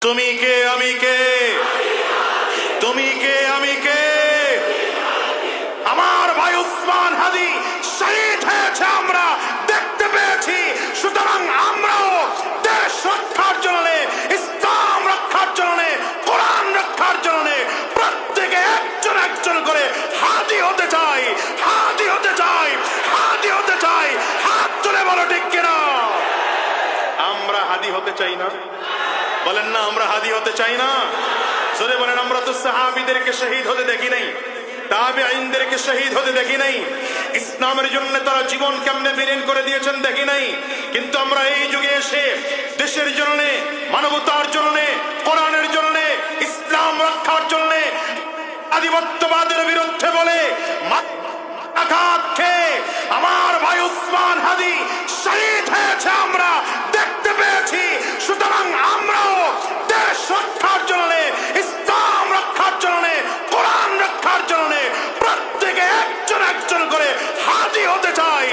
তুমি কে আমি কে, তুমি কে আমি কে। আমার ভাই উসমান হাদি শহীদ হয়েছে, আমরা দেখতে পেয়েছি। সুতরাং আমরাও দেশ রক্ষার জন্য, ইসলাম রক্ষার জন্য, কোরআন রক্ষার জন্য প্রত্যেকে একজন একজন করে হাদি হতে চাই, হাদি হতে চাই, হাদি হতে চাই। হাত তুলে বলো ঠিক কিনা। আমরা হাদি হতে চাই না? বলেন না আমরা হাদি হতে চাই না। সরে বলেন আমরা তো সাহাবীদেরকে শহীদ হতে দেখি নাই, তাবেঈনদেরকে শহীদ হতে দেখি নাই, ইসলামের জন্য তারা জীবন কেমনে বিলীন করে দিয়েছেন দেখি নাই। কিন্তু আমরা এই যুগে এসে দেশের জন্য, মানবতার জন্য, কোরআনের জন্য, ইসলাম রক্ষার জন্য, আধিপত্যবাদের বিরুদ্ধে বলে আঘাত খেয়ে আমার ভাই উসমান হাদি শহীদ হয়েছে, আমরা দেখতে পেয়েছি। সুতরাং আমরাও দেশ রক্ষার জন্য, ইসলাম রক্ষার জন্য, কোরআন রক্ষার জন্য প্রত্যেকে একজন একজন করে হাদি হতে চাই,